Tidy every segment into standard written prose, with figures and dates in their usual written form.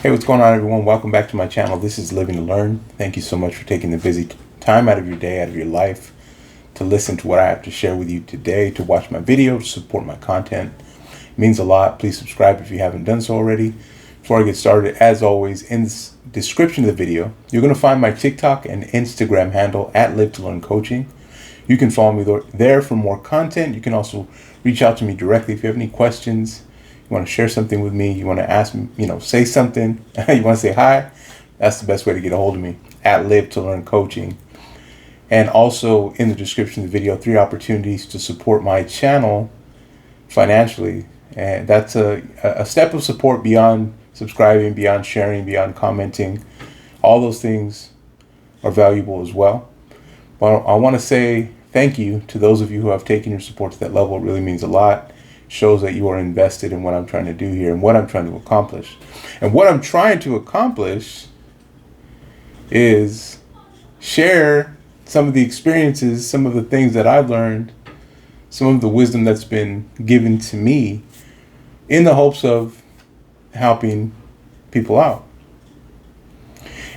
Hey, what's going on, everyone? Welcome back to my channel. This is Living to Learn. Thank you so much for taking the busy time out of your day, out of your life, to listen to what I have to share with you today, to watch my video, to support my content. It means a lot. Please subscribe if you haven't done so already. Before I get started, as always, in the description of the video, you're going to find my TikTok and Instagram handle at Live to Learn Coaching. You can follow me there for more content. You can also reach out to me directly if you have any questions. You want to share something with me, you want to ask me, say something, you want to say hi, that's the best way to get a hold of me, at Live to Learn Coaching. And also in the description of the video, 3 opportunities to support my channel financially. And that's a step of support beyond subscribing, beyond sharing, beyond commenting. All those things are valuable as well. But I want to say thank you to those of you who have taken your support to that level. It really means a lot. Shows that you are invested in what I'm trying to do here and what I'm trying to accomplish. And what I'm trying to accomplish is share some of the experiences, some of the things that I've learned, some of the wisdom that's been given to me in the hopes of helping people out.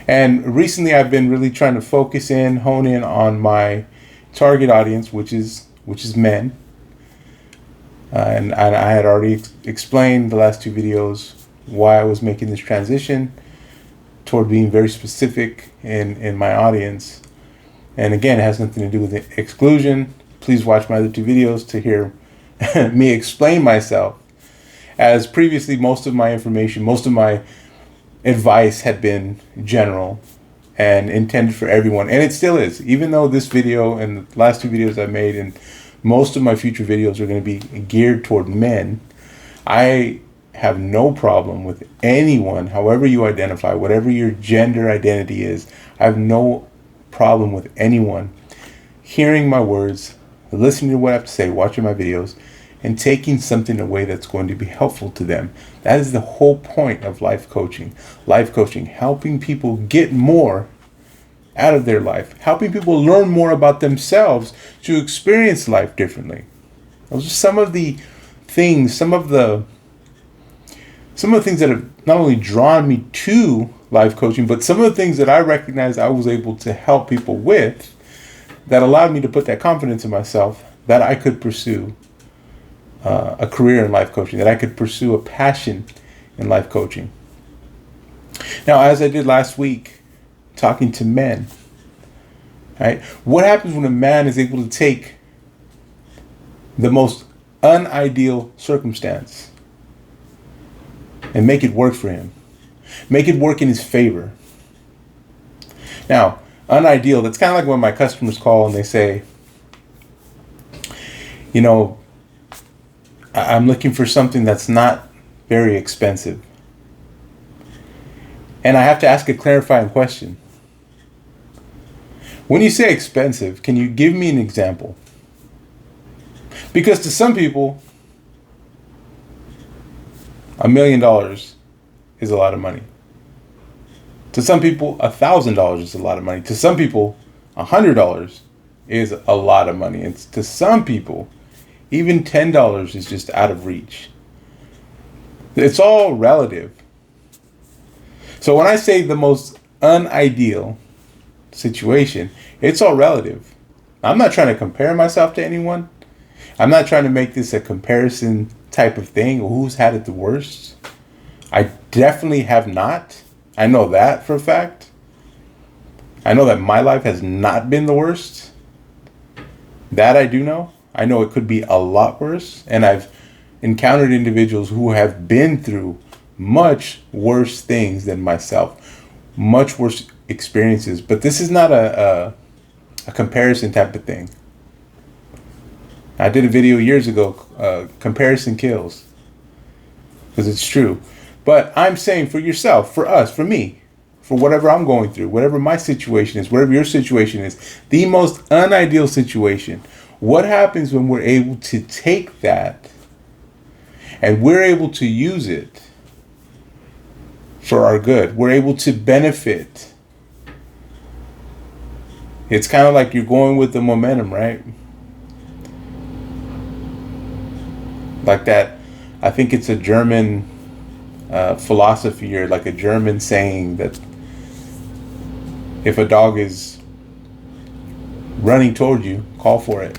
And recently I've been really trying to hone in on my target audience, which is men. And I had already explained the last 2 videos why I was making this transition toward being very specific in my audience. And again, it has nothing to do with exclusion. Please watch my other 2 videos to hear me explain myself. As previously, most of my information, most of my advice had been general and intended for everyone. And it still is. Even though this video and the last 2 videos I made and most of my future videos are going to be geared toward men, I have no problem with anyone, however you identify, whatever your gender identity is. I have no problem with anyone hearing my words, listening to what I have to say, watching my videos, and taking something away that's going to be helpful to them. That is the whole point of life coaching. Life coaching, helping people get more out of their life, helping people learn more about themselves to experience life differently. Those are some of the things, some of the things that have not only drawn me to life coaching, but some of the things that I recognize I was able to help people with that allowed me to put that confidence in myself that I could pursue a career in life coaching, that I could pursue a passion in life coaching. Now, as I did last week, talking to men, right? What happens when a man is able to take the most unideal circumstance and make it work for him, make it work in his favor? Now, unideal, that's kind of like when my customers call and they say, I'm looking for something that's not very expensive. And I have to ask a clarifying question. When you say expensive, can you give me an example? Because to some people, $1 million is a lot of money. To some people, $1,000 is a lot of money. To some people, $100 is a lot of money. And to some people, even $10 is just out of reach. It's all relative. So when I say the most unideal situation, it's all relative. I'm not trying to compare myself to anyone. I'm not trying to make this a comparison type of thing. Who's had it the worst? I definitely have not. I know that for a fact. I know that my life has not been the worst. That I do know. I know it could be a lot worse. And I've encountered individuals who have been through much worse things than myself, much worse experiences. But this is not a comparison type of thing. I did a video years ago, comparison kills, because it's true. But I'm saying for yourself, for us, for me, for whatever I'm going through, whatever my situation is, whatever your situation is, the most unideal situation, what happens when we're able to take that and we're able to use it for our good? We're able to benefit. It's kind of like you're going with the momentum, right? Like that, I think it's a German philosophy or like a German saying that if a dog is running toward you, call for it.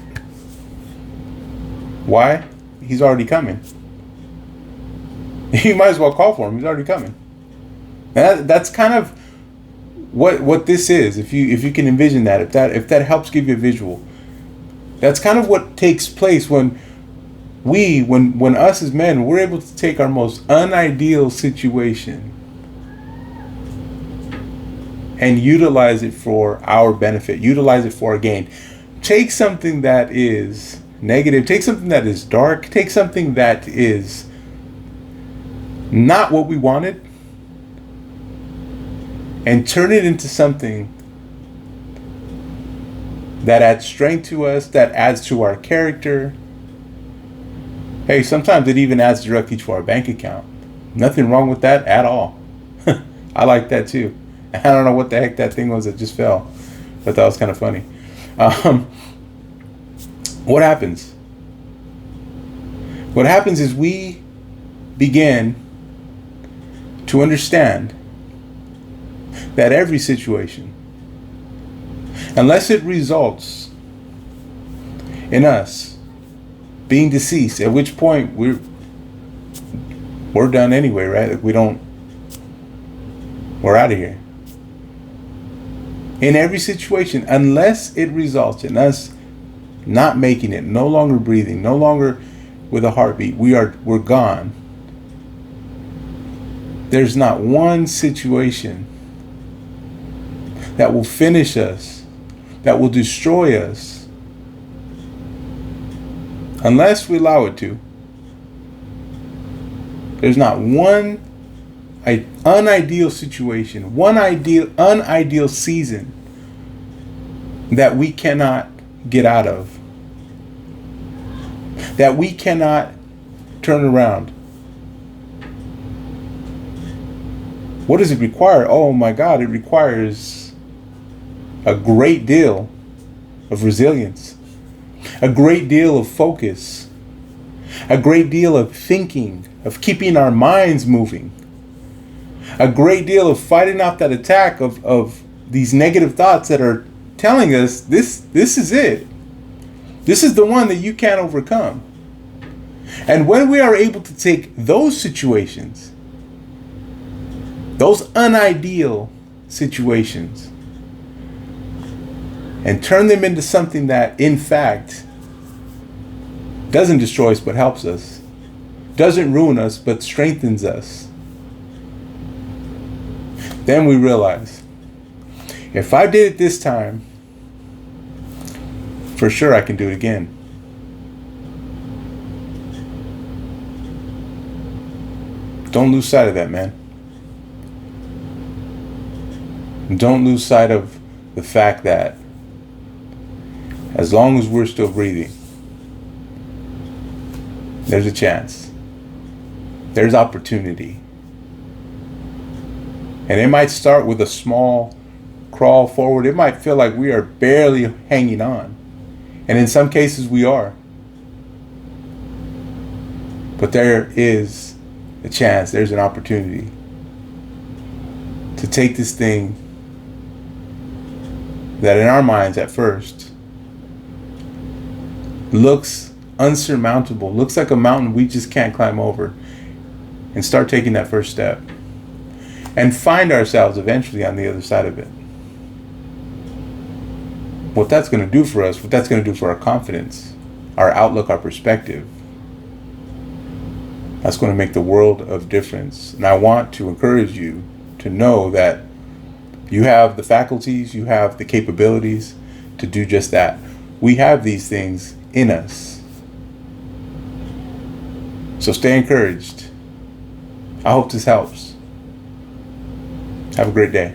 Why? He's already coming. You might as well call for him. He's already coming. And that's kind of what this is. If you can envision that, if that helps give you a visual, that's kind of what takes place when us as men, we're able to take our most unideal situation and utilize it for our benefit, utilize it for our gain. Take something that is negative, take something that is dark, take something that is not what we wanted, and turn it into something that adds strength to us, that adds to our character. Hey, sometimes it even adds directly to our bank account. Nothing wrong with that at all. I like that too. I don't know what the heck that thing was that just fell, but that was kind of funny. What happens? What happens is we begin to understand that every situation, unless it results in us being deceased, at which point we're done anyway, right? Like we're out of here. In every situation, unless it results in us not making it, no longer breathing, no longer with a heartbeat, we're gone. There's not one situation that will finish us, that will destroy us, unless we allow it to. There's not one unideal situation, one unideal season that we cannot get out of, that we cannot turn around. What does it require? Oh my God, it requires a great deal of resilience, a great deal of focus, a great deal of thinking, of keeping our minds moving, a great deal of fighting off that attack of these negative thoughts that are telling us this is it. This is the one that you can't overcome. And when we are able to take those situations, those unideal situations, and turn them into something that, in fact, doesn't destroy us but helps us, doesn't ruin us but strengthens us, then we realize, if I did it this time, for sure I can do it again. Don't lose sight of that, man. Don't lose sight of the fact that as long as we're still breathing, there's a chance. There's opportunity. And it might start with a small crawl forward. It might feel like we are barely hanging on. And in some cases we are. But there is a chance, there's an opportunity to take this thing that in our minds at first looks unsurmountable, looks like a mountain we just can't climb over, and start taking that first step and find ourselves eventually on the other side of it. What that's going to do for us, what that's going to do for our confidence, our outlook, our perspective, that's going to make the world of difference. And I want to encourage you to know that you have the faculties, you have the capabilities to do just that. We have these things in us. So stay encouraged. I hope this helps. Have a great day.